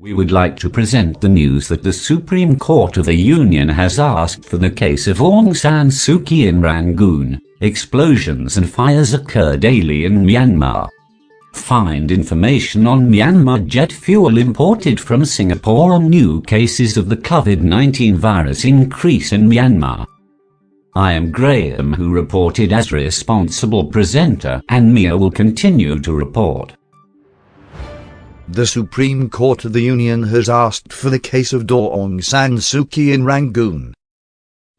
We would like to present the news that the Supreme Court of the Union has asked for the case of Aung San Suu Kyi in Rangoon. Explosions and fires occur daily in Myanmar. Find information on Myanmar jet fuel imported from Singapore on new cases of the COVID-19 virus increase in Myanmar. I am Graham, who reported as responsible presenter, and Mia will continue to report. The Supreme Court of the Union has asked for the case of Aung San Suu Kyi in Rangoon.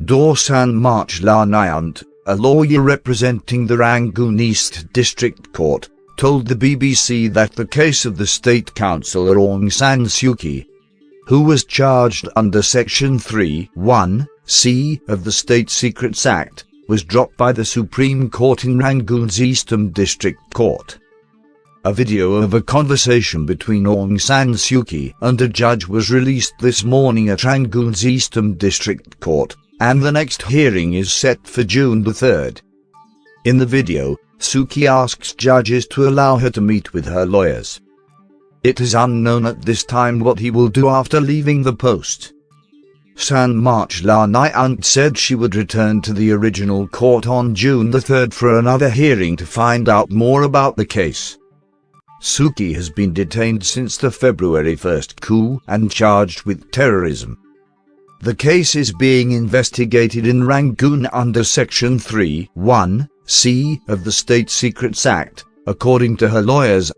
Aung San Nyunt, a lawyer representing the Rangoon East District Court, told the BBC that the case of the state councillor Aung San Suu Kyi, who was charged under Section 3(1)(c) of the State Secrets Act, was dropped by the Supreme Court in Rangoon's Eastern District Court. A video of a conversation between Aung San Suu Kyi and a judge was released this morning at Rangoon's Eastern District Court, and the next hearing is set for June the 3rd. In the video, Suu Kyi asks judges to allow her to meet with her lawyers. It is unknown at this time what he will do after leaving the post. San Nyunt said she would return to the original court on June the 3rd for another hearing to find out more about the case. Suu Kyi has been detained since the February 1st coup and charged with terrorism. The case is being investigated in Rangoon under Section 3(1)(c) of the State Secrets Act, according to her lawyers.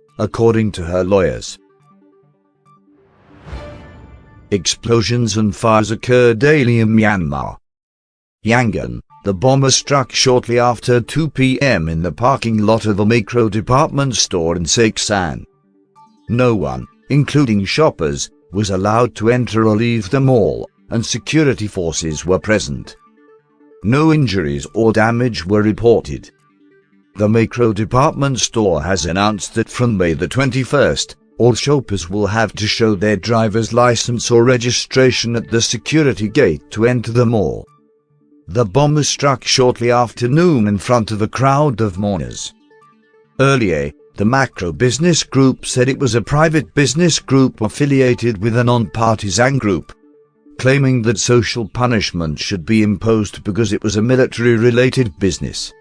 Explosions and fires occur daily in Myanmar. Yangon, the bomber struck shortly after 2 p.m. in the parking lot of a macro department store in Saksan. No one, including shoppers, was allowed to enter or leave the mall, and security forces were present. No injuries or damage were reported. The macro department store has announced that from May the 21st, all shoppers will have to show their driver's license or registration at the security gate to enter the mall. The bomb was struck shortly after noon in front of a crowd of mourners. Earlier, the Macro Business Group said it was a private business group affiliated with a non-partisan group, claiming that social punishment should be imposed because it was a military-related business.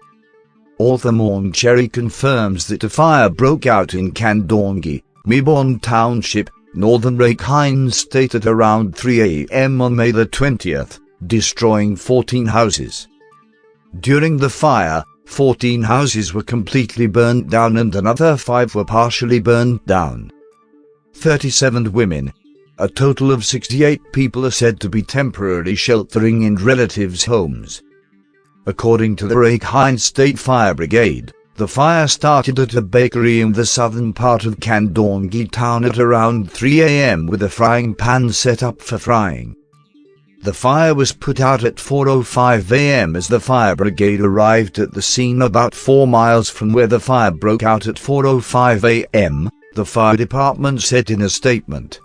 Author Maung Cherry confirms that a fire broke out in Kandongi, Mibon Township, northern Rakhine State at around 3 a.m. on May the 20th, destroying 14 houses. During the fire, 14 houses were completely burned down and another 5 were partially burned down. 37 women, a total of 68 people, are said to be temporarily sheltering in relatives' homes. According to the Rakhine State Fire Brigade, the fire started at a bakery in the southern part of Kandongi town at around 3 a.m. with a frying pan set up for frying. The fire was put out at 4:05 a.m. as the fire brigade arrived at the scene about 4 miles from where the fire broke out at 4:05 a.m., the fire department said in a statement.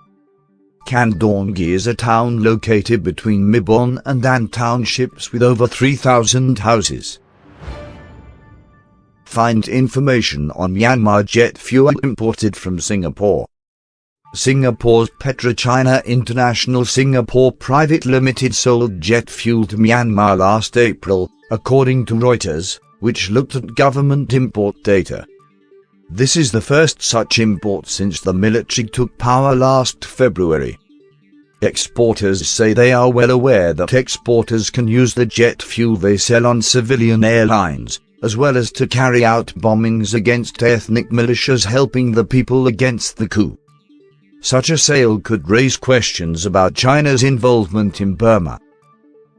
Kandongi is a town located between Mibon and An townships with over 3,000 houses. Find information on Myanmar jet fuel imported from Singapore. Singapore's PetroChina International Singapore Private Limited sold jet fuel to Myanmar last April, according to Reuters, which looked at government import data. This is the first such import since the military took power last February. Exporters say they are well aware that exporters can use the jet fuel they sell on civilian airlines, as well as to carry out bombings against ethnic militias helping the people against the coup. Such a sale could raise questions about China's involvement in Burma.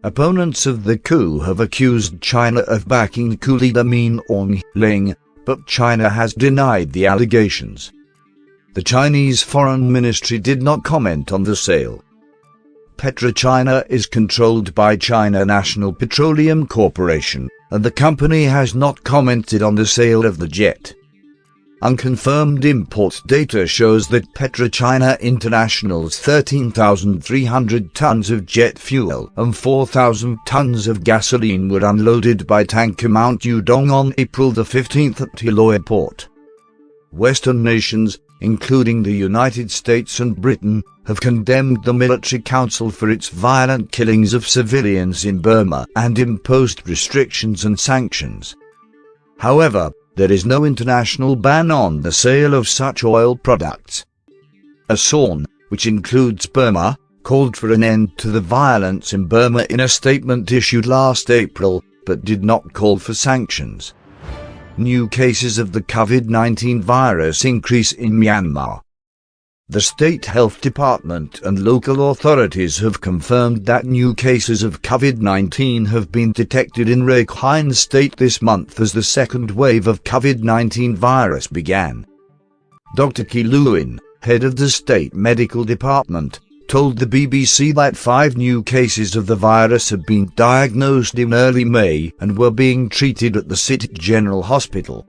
Opponents of the coup have accused China of backing coup leader Min Aung Hlaing, but China has denied the allegations. The Chinese Foreign Ministry did not comment on the sale. PetroChina is controlled by China National Petroleum Corporation, and the company has not commented on the sale of the jet. Unconfirmed import data shows that PetroChina International's 13,300 tons of jet fuel and 4,000 tons of gasoline were unloaded by tanker Mount Udong on April the 15th at Hilloy Port. Western nations, including the United States and Britain, have condemned the military council for its violent killings of civilians in Burma and imposed restrictions and sanctions. However, there is no international ban on the sale of such oil products. ASEAN, which includes Burma, called for an end to the violence in Burma in a statement issued last April, but did not call for sanctions. New cases of the COVID-19 virus increase in Myanmar. The State Health Department and local authorities have confirmed that new cases of COVID-19 have been detected in Rakhine State this month as the second wave of COVID-19 virus began. Dr. Kyi Lewin, head of the State Medical Department, told the BBC that 5 new cases of the virus had been diagnosed in early May and were being treated at the City General Hospital.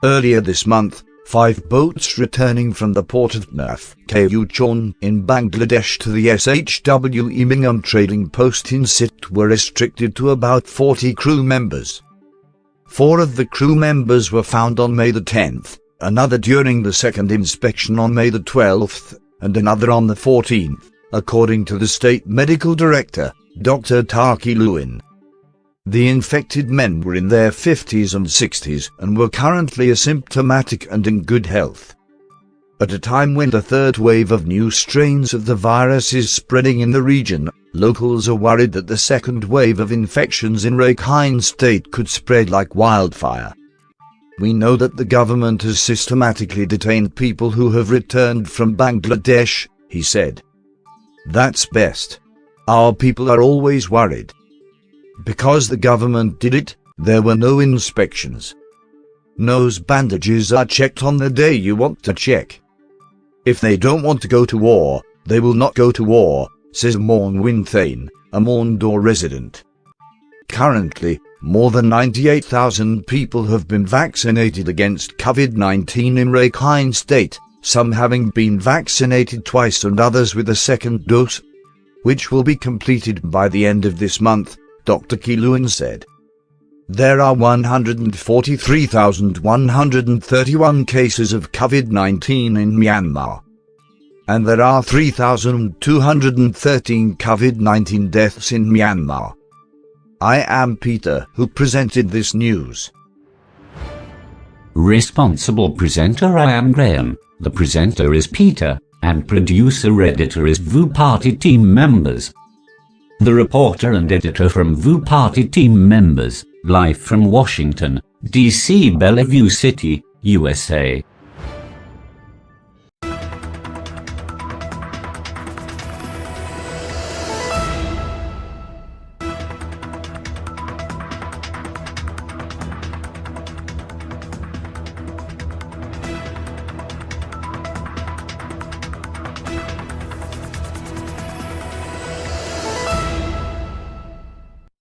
Earlier this month, 5 boats returning from the port of Nyunt in Bangladesh to the SHW Imingam trading post in Sit were restricted to about 40 crew members. 4 of the crew members were found on May the 10th, another during the second inspection on May the 12th, and another on the 14th, according to the State Medical Director, Dr. Kyi Lewin. The infected men were in their 50s and 60s and were currently asymptomatic and in good health. At a time when the third wave of new strains of the virus is spreading in the region, locals are worried that the second wave of infections in Rakhine State could spread like wildfire. We know that the government has systematically detained people who have returned from Bangladesh, he said. That's best. Our people are always worried. Because the government did it, there were no inspections. Nose bandages are checked on the day you want to check. If they don't want to go to war, they will not go to war, says Maung Win Thane, a Maungdaw resident. Currently, more than 98,000 people have been vaccinated against COVID-19 in Rakhine State, some having been vaccinated twice and others with a second dose, which will be completed by the end of this month, Dr. Kyi Lewin said. There are 143,131 cases of COVID-19 in Myanmar, and there are 3,213 COVID-19 deaths in Myanmar. I am Peter, who presented this news. Responsible presenter I am Graham, the presenter is Peter, and producer-editor is VU Party team members. The reporter and editor from VU Party team members, live from Washington, D.C. Bellevue City, USA.